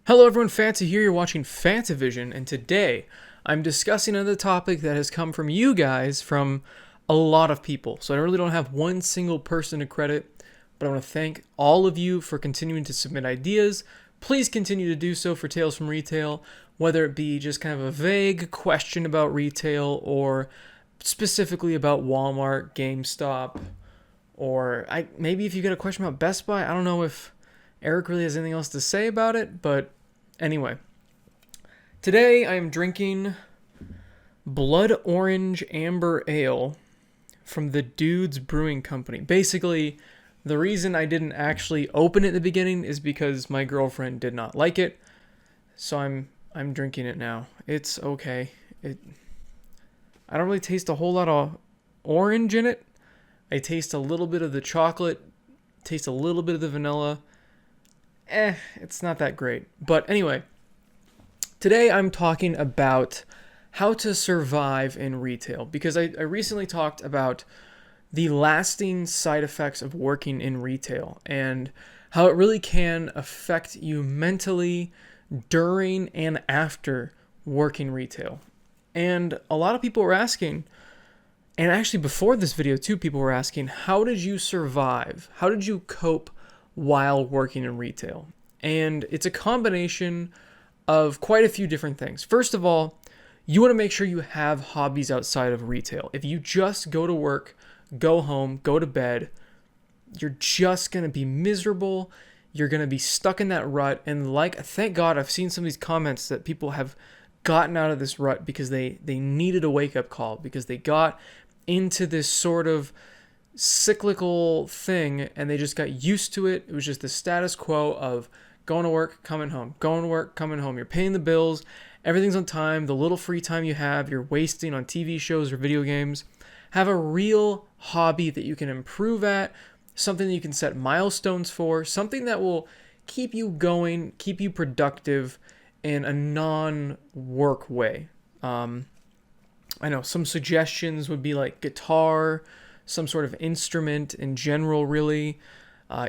Hello everyone, Fanta here, you're watching FANTAVISION, and today I'm discussing another topic that has come from you guys, from a lot of people. So I really don't have one single person to credit, but I want to thank all of you for continuing to submit ideas. Please continue to do so for Tales from Retail, whether it be just kind of a vague question about retail or specifically about Walmart, GameStop, or maybe if you get a question about Best Buy. I don't know if Eric really has anything else to say about it, but anyway, today I am drinking Blood Orange Amber Ale from the Dudes Brewing Company. Basically, the reason I didn't actually open it at the beginning is because my girlfriend did not like it, so I'm drinking it now. It's okay. I don't really taste a whole lot of orange in it. I taste a little bit of the chocolate, taste a little bit of the vanilla. It's not that great. But anyway, today I'm talking about how to survive in retail, because I recently talked about the lasting side effects of working in retail and how it really can affect you mentally during and after working retail. And a lot of people were asking, and actually before this video too, people were asking, how did you survive? How did you cope while working in retail? And it's a combination of quite a few different things. First of all, you want to make sure you have hobbies outside of retail. If you just go to work, go home, go to bed, you're just going to be miserable. You're going to be stuck in that rut. And thank God I've seen some of these comments that people have gotten out of this rut because they needed a wake-up call, because they got into this sort of cyclical thing and they just got used to it. It was just the status quo of going to work, coming home, going to work, coming home. You're paying the bills, everything's on time, the little free time you have, you're wasting on TV shows or video games. Have a real hobby that you can improve at, something that you can set milestones for, something that will keep you going, keep you productive in a non-work way. I know some suggestions would be like guitar, some sort of instrument in general, really.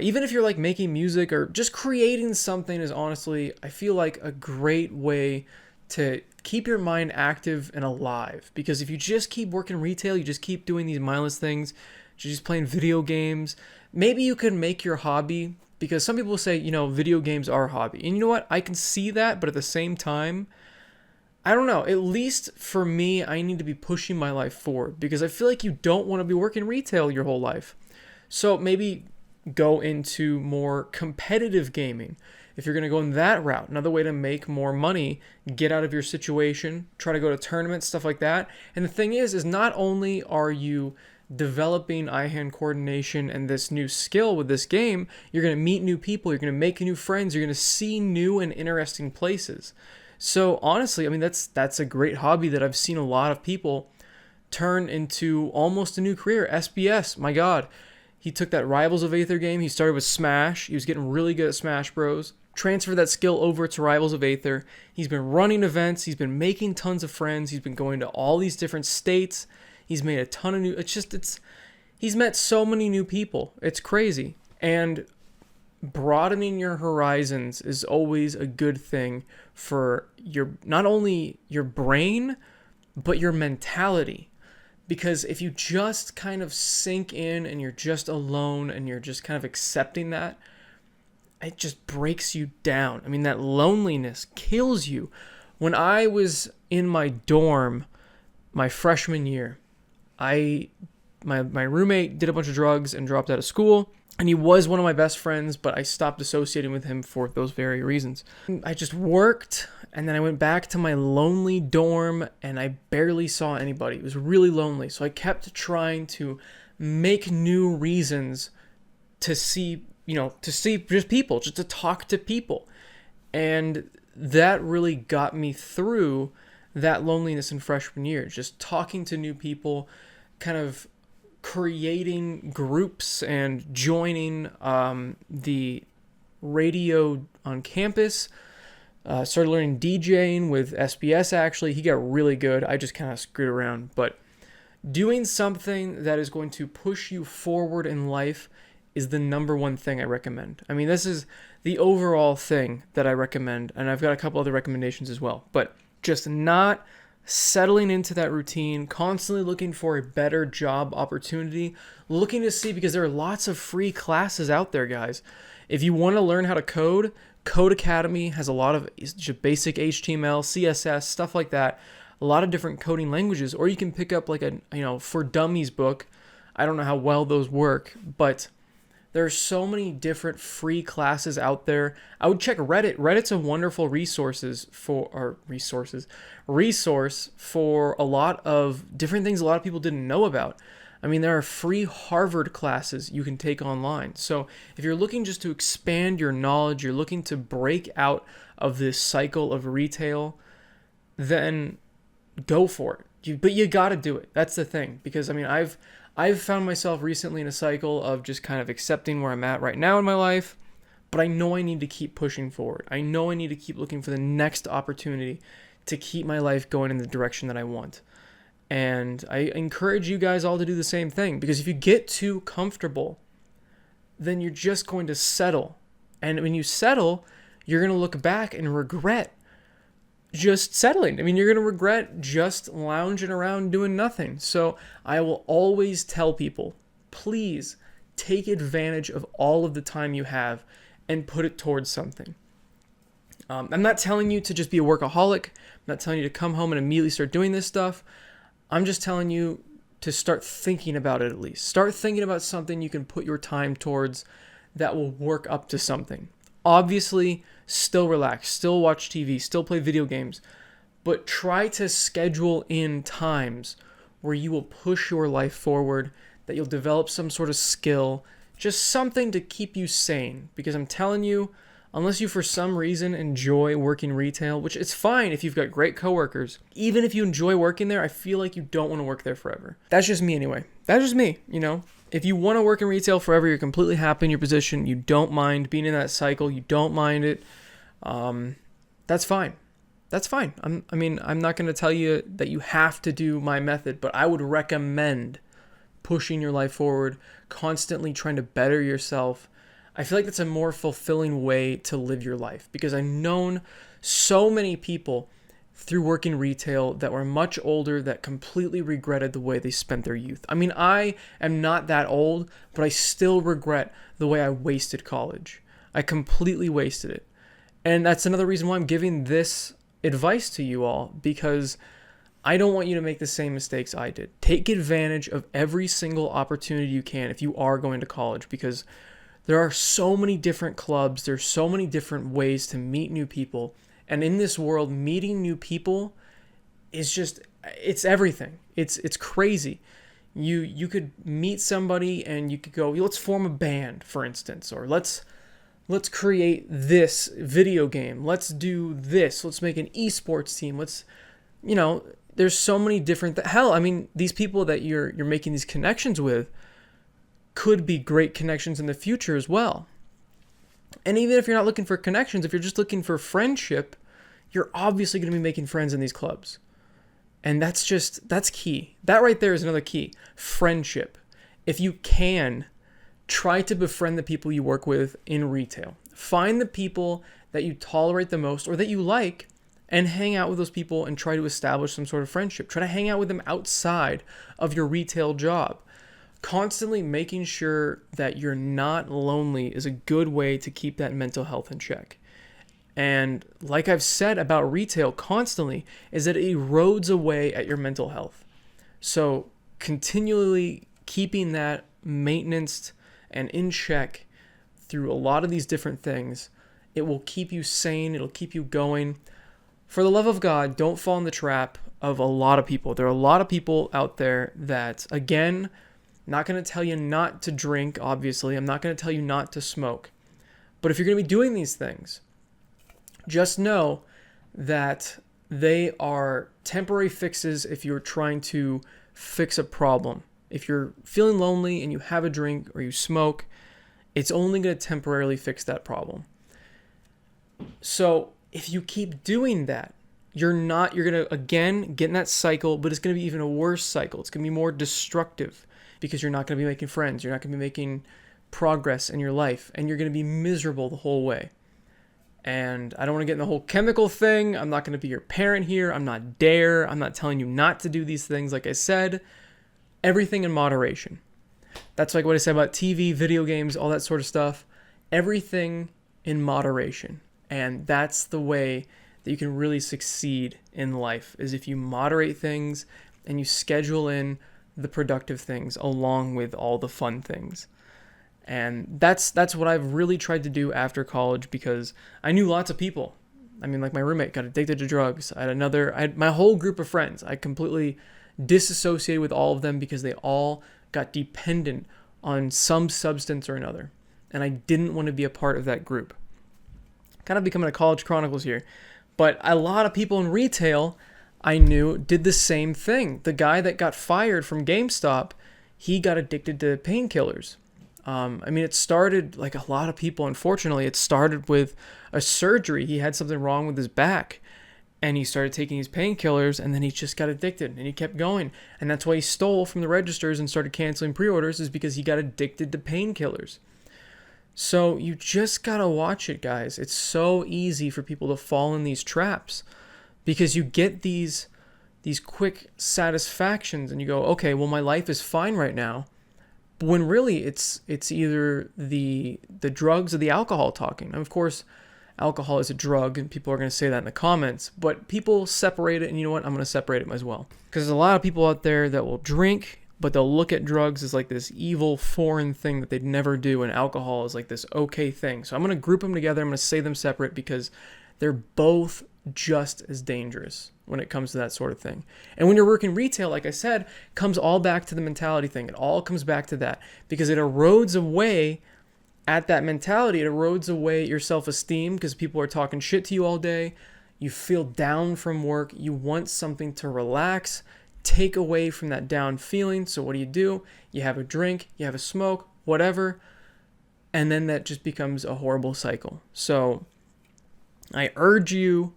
Even if you're like making music or just creating something is honestly, I feel like a great way to keep your mind active and alive. Because if you just keep working retail, you just keep doing these mindless things, you're just playing video games, maybe you can make your hobby, because some people say, video games are a hobby. And you know what? I can see that, but at the same time, I don't know. At least for me, I need to be pushing my life forward, because I feel like you don't want to be working retail your whole life. So maybe go into more competitive gaming. If you're going to go in that route, another way to make more money, get out of your situation, try to go to tournaments, stuff like that. And the thing is not only are you developing eye-hand coordination and this new skill with this game, you're going to meet new people, you're going to make new friends, you're going to see new and interesting places. So honestly, that's a great hobby that I've seen a lot of people turn into almost a new career. SBS, my God. He took that Rivals of Aether game. He started with Smash. He was getting really good at Smash Bros. Transferred that skill over to Rivals of Aether. He's been running events. He's been making tons of friends. He's been going to all these different states. He's made a ton of new... He's met so many new people. It's crazy. And broadening your horizons is always a good thing for not only your brain, but your mentality. Because if you just kind of sink in and you're just alone and you're just kind of accepting that, it just breaks you down. That loneliness kills you. When I was in my dorm my freshman year, my roommate did a bunch of drugs and dropped out of school. And he was one of my best friends, but I stopped associating with him for those very reasons. I just worked, and then I went back to my lonely dorm, and I barely saw anybody. It was really lonely. So I kept trying to make new reasons to see just people, just to talk to people. And that really got me through that loneliness in freshman year. Just talking to new people, kind of creating groups and joining the radio on campus. Started learning DJing with SBS, actually. He got really good. I just kind of screwed around. But doing something that is going to push you forward in life is the number one thing I recommend. I mean, this is the overall thing that I recommend, and I've got a couple other recommendations as well. But just not settling into that routine, constantly looking for a better job opportunity, looking to see, because there are lots of free classes out there, guys. If you want to learn how to code, Code Academy has a lot of basic HTML, CSS, stuff like that, a lot of different coding languages, or you can pick up like a, For Dummies book. I don't know how well those work, but there are so many different free classes out there. I would check Reddit. Reddit's a wonderful resource for a lot of different things a lot of people didn't know about. I mean, there are free Harvard classes you can take online. So if you're looking just to expand your knowledge, you're looking to break out of this cycle of retail, then go for it. But you got to do it. That's the thing. Because, I mean, I've found myself recently in a cycle of just kind of accepting where I'm at right now in my life, but I know I need to keep pushing forward. I know I need to keep looking for the next opportunity to keep my life going in the direction that I want. And I encourage you guys all to do the same thing, because if you get too comfortable, then you're just going to settle. And when you settle, you're going to look back and regret just settling. I mean, you're going to regret just lounging around doing nothing. So I will always tell people, please take advantage of all of the time you have and put it towards something. I'm not telling you to just be a workaholic. I'm not telling you to come home and immediately start doing this stuff. I'm just telling you to start thinking about it at least. Start thinking about something you can put your time towards that will work up to something. Obviously, still relax, still watch TV, still play video games, but try to schedule in times where you will push your life forward, that you'll develop some sort of skill, just something to keep you sane. Because I'm telling you, unless you for some reason enjoy working retail, which it's fine if you've got great coworkers, even if you enjoy working there, I feel like you don't want to work there forever. That's just me anyway. That's just me, If you want to work in retail forever, you're completely happy in your position, you don't mind being in that cycle, you don't mind it, that's fine. That's fine. I'm not going to tell you that you have to do my method, but I would recommend pushing your life forward, constantly trying to better yourself. I feel like that's a more fulfilling way to live your life, because I've known so many people through working retail that were much older that completely regretted the way they spent their youth. I mean, I am not that old, but I still regret the way I wasted college. I completely wasted it. And that's another reason why I'm giving this advice to you all, because I don't want you to make the same mistakes I did. Take advantage of every single opportunity you can if you are going to college, because there are so many different clubs, there's so many different ways to meet new people. And in this world, meeting new people is just, it's everything. It's crazy. You could meet somebody and you could go, let's form a band, for instance, or let's create this video game. Let's do this. Let's make an esports team. There's so many different, these people that you're making these connections with could be great connections in the future as well. And even if you're not looking for connections, if you're just looking for friendship, you're obviously going to be making friends in these clubs. And that's key. That right there is another key. Friendship. If you can, try to befriend the people you work with in retail. Find the people that you tolerate the most or that you like, and hang out with those people and try to establish some sort of friendship. Try to hang out with them outside of your retail job. Constantly making sure that you're not lonely is a good way to keep that mental health in check. And like I've said about retail constantly, is that it erodes away at your mental health. So continually keeping that maintenance and in check through a lot of these different things, it will keep you sane, it'll keep you going. For the love of God, don't fall in the trap of a lot of people. There are a lot of people out there that, again, not going to tell you not to drink, obviously. I'm not going to tell you not to smoke. But if you're going to be doing these things, just know that they are temporary fixes if you're trying to fix a problem. If you're feeling lonely and you have a drink or you smoke, it's only going to temporarily fix that problem. So if you keep doing that, you're going to, again, get in that cycle, but it's going to be even a worse cycle. It's going to be more destructive because you're not going to be making friends. You're not going to be making progress in your life, and you're going to be miserable the whole way. And I don't want to get in the whole chemical thing. I'm not going to be your parent here. I'm not dare. I'm not telling you not to do these things. Like I said, everything in moderation. That's like what I said about TV, video games, all that sort of stuff. Everything in moderation. And that's the way that you can really succeed in life, is if you moderate things and you schedule in the productive things along with all the fun things. And that's what I've really tried to do after college, because I knew lots of people. I mean, like my roommate got addicted to drugs. I had my whole group of friends. I completely disassociated with all of them because they all got dependent on some substance or another. And I didn't want to be a part of that group. Kind of becoming a college chronicles here. But a lot of people in retail I knew did the same thing. The guy that got fired from GameStop, he got addicted to painkillers. I mean, it started, like a lot of people, unfortunately, it started with a surgery. He had something wrong with his back, and he started taking these painkillers, and then he just got addicted, and he kept going. And that's why he stole from the registers and started canceling pre-orders, is because he got addicted to painkillers. So you just gotta watch it, guys. It's so easy for people to fall in these traps, because you get these quick satisfactions, and you go, okay, well, my life is fine right now. But when really it's either the drugs or the alcohol talking. And of course, alcohol is a drug, and people are going to say that in the comments, but people separate it, and you know what? I'm going to separate it as well. Because there's a lot of people out there that will drink, but they'll look at drugs as like this evil, foreign thing that they'd never do, and alcohol is like this okay thing. So I'm going to group them together. I'm going to say them separate, because they're both just as dangerous when it comes to that sort of thing. And when you're working retail, like I said, it comes all back to the mentality thing. It all comes back to that, because it erodes away at that mentality. It erodes away your self-esteem, because people are talking shit to you all day. You feel down from work. You want something to relax, take away from that down feeling. So what do? You have a drink, you have a smoke, whatever. And then that just becomes a horrible cycle. So I urge you,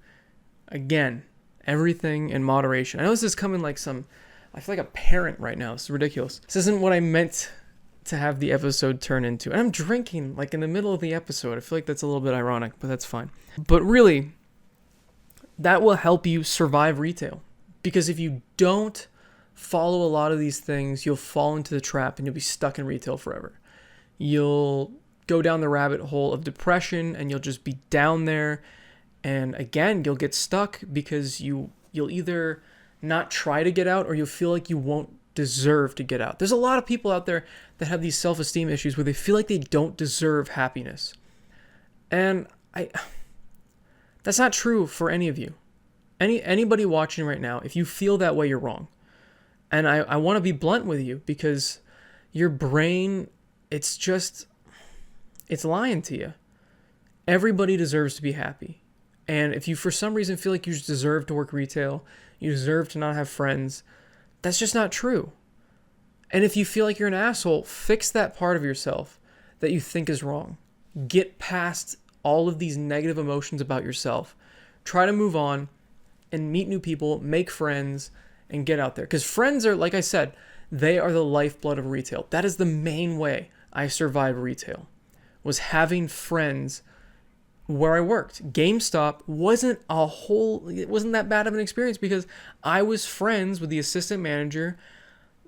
again, everything in moderation. I know this is coming like I feel like a parent right now. It's ridiculous. This isn't what I meant to have the episode turn into. And I'm drinking like in the middle of the episode. I feel like that's a little bit ironic, but that's fine. But really, that will help you survive retail. Because if you don't follow a lot of these things, you'll fall into the trap and you'll be stuck in retail forever. You'll go down the rabbit hole of depression, and you'll just be down there. And again, you'll get stuck because you'll either not try to get out, or you'll feel like you won't deserve to get out. There's a lot of people out there that have these self-esteem issues where they feel like they don't deserve happiness. And that's not true for any of you. Anybody watching right now, if you feel that way, you're wrong. And I want to be blunt with you, because your brain, it's lying to you. Everybody deserves to be happy. And if you, for some reason, feel like you just deserve to work retail, you deserve to not have friends, that's just not true. And if you feel like you're an asshole, fix that part of yourself that you think is wrong. Get past all of these negative emotions about yourself. Try to move on and meet new people, make friends, and get out there. Because friends are, like I said, they are the lifeblood of retail. That is the main way I survived retail, was having friends where I worked. GameStop wasn't that bad of an experience, because I was friends with the assistant manager,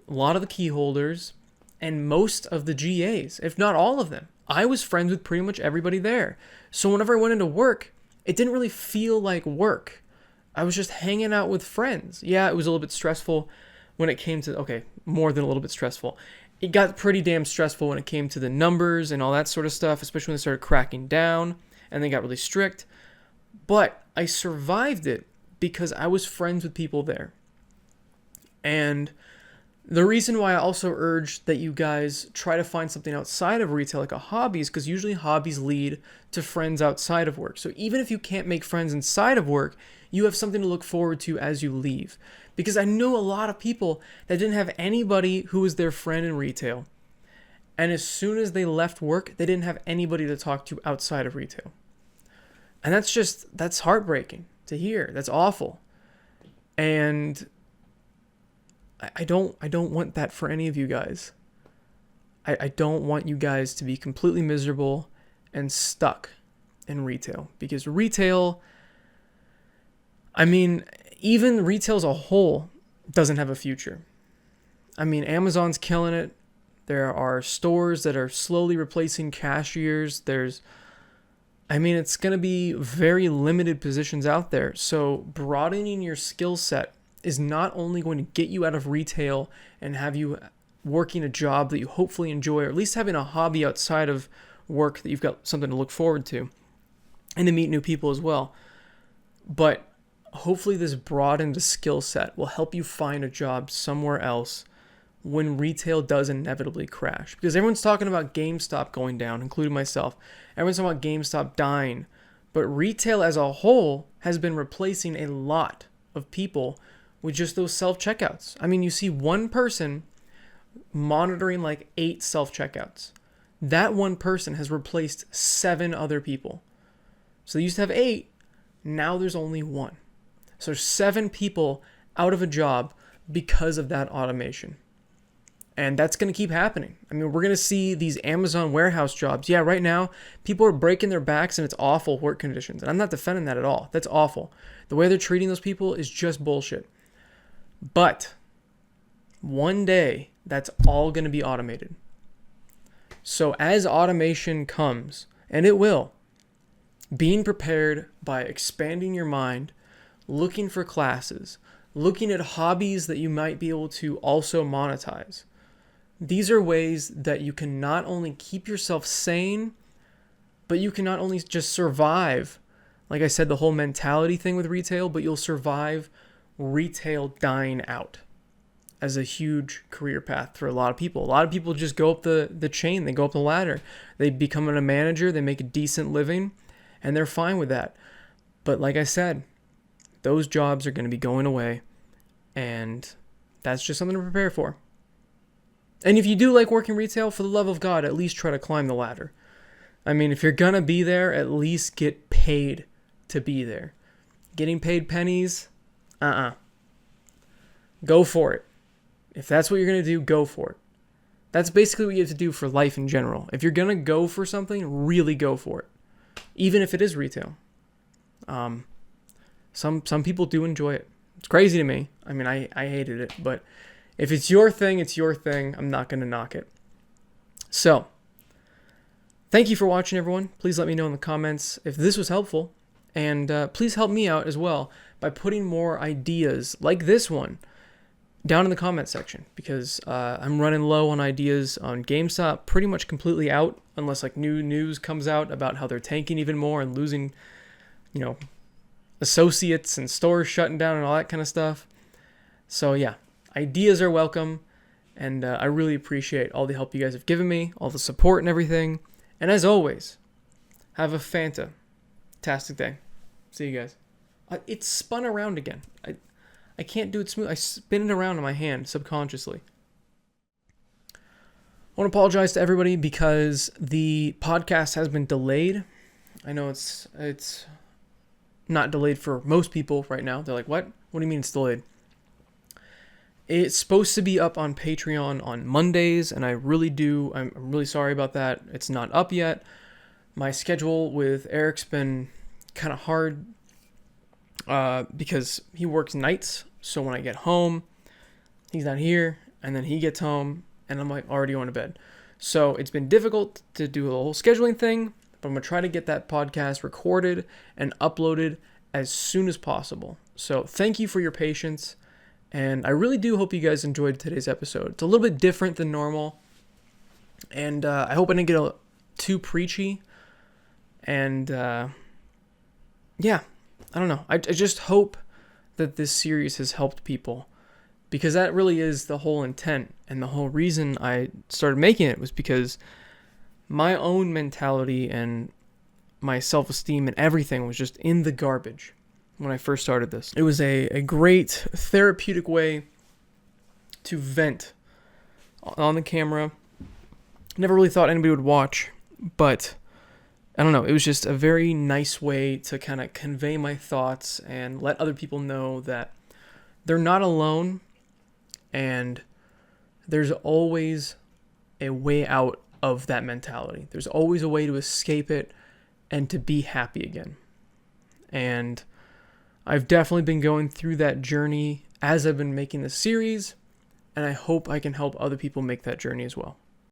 a lot of the key holders, and most of the GAs, if not all of them. I was friends with pretty much everybody there. So whenever I went into work, it didn't really feel like work. I was just hanging out with friends. Yeah, it was a little bit stressful when it came to, more than a little bit stressful. It got pretty damn stressful when it came to the numbers and all that sort of stuff, especially when they started cracking down and they got really strict. But I survived it because I was friends with people there. And the reason why I also urge that you guys try to find something outside of retail, like a hobby, is because usually hobbies lead to friends outside of work. So even if you can't make friends inside of work, you have something to look forward to as you leave. Because I know a lot of people that didn't have anybody who was their friend in retail. And as soon as they left work, they didn't have anybody to talk to outside of retail. And that's heartbreaking to hear. That's awful. And I don't want that for any of you guys. I don't want you guys to be completely miserable and stuck in retail, because retail, I mean, even retail as a whole doesn't have a future. I mean, Amazon's killing it. There are stores that are slowly replacing cashiers. It's going to be very limited positions out there. So broadening your skill set is not only going to get you out of retail and have you working a job that you hopefully enjoy, or at least having a hobby outside of work that you've got something to look forward to, and to meet new people as well. But hopefully this broadened skill set will help you find a job somewhere else when retail does inevitably crash. Because everyone's talking about GameStop going down, including myself. Everyone's talking about GameStop dying. But retail as a whole has been replacing a lot of people with just those self-checkouts. I mean, you see one person monitoring like 8 self-checkouts. That one person has replaced 7 other people. So they used to have 8, now there's only 1. So 7 people out of a job because of that automation. And that's going to keep happening. I mean, we're going to see these Amazon warehouse jobs. Yeah, right now, people are breaking their backs and it's awful work conditions. And I'm not defending that at all. That's awful. The way they're treating those people is just bullshit. But one day, that's all going to be automated. So as automation comes, and it will, being prepared by expanding your mind, looking for classes, looking at hobbies that you might be able to also monetize. These are ways that you can not only keep yourself sane, but you can not only just survive, like I said, the whole mentality thing with retail, but you'll survive retail dying out as a huge career path for a lot of people. A lot of people just go up the chain, they go up the ladder. They become a manager, they make a decent living, and they're fine with that. But like I said, those jobs are going to be going away, and that's just something to prepare for. And if you do like working retail, for the love of God, at least try to climb the ladder. I mean, if you're going to be there, at least get paid to be there. Getting paid pennies, go for it. If that's what you're going to do, go for it. That's basically what you have to do for life in general. If you're going to go for something, really go for it. Even if it is retail. Some people do enjoy it. It's crazy to me. I mean, I hated it, but if it's your thing, it's your thing. I'm not going to knock it. So, thank you for watching, everyone. Please let me know in the comments if this was helpful. And please help me out as well by putting more ideas like this one down in the comment section, because I'm running low on ideas on GameStop, pretty much completely out, unless like new news comes out about how they're tanking even more and losing, associates and stores shutting down and all that kind of stuff. So yeah, ideas are welcome, and I really appreciate all the help you guys have given me, all the support and everything. And as always, have a fantastic day. See you guys. It spun around again. I can't do it smooth. I spin it around in my hand subconsciously. I want to apologize to everybody because the podcast has been delayed. I know it's not delayed for most people right now. They're like, what? What do you mean it's delayed? It's supposed to be up on Patreon on Mondays, and I'm really sorry about that. It's not up yet. My schedule with Eric's been kind of hard because he works nights. So when I get home, he's not here, and then he gets home, and I'm like already going to bed. So it's been difficult to do the whole scheduling thing, but I'm going to try to get that podcast recorded and uploaded as soon as possible. So thank you for your patience, and I really do hope you guys enjoyed today's episode. It's a little bit different than normal, and I hope I didn't get too preachy, and yeah, I don't know. I just hope that this series has helped people, because that really is the whole intent, and the whole reason I started making it was because my own mentality and my self-esteem and everything was just in the garbage when I first started this. It was a great therapeutic way to vent on the camera. Never really thought anybody would watch, but I don't know. It was just a very nice way to kind of convey my thoughts and let other people know that they're not alone, and there's always a way out of that mentality. There's always a way to escape it and to be happy again. And I've definitely been going through that journey as I've been making this series, and I hope I can help other people make that journey as well.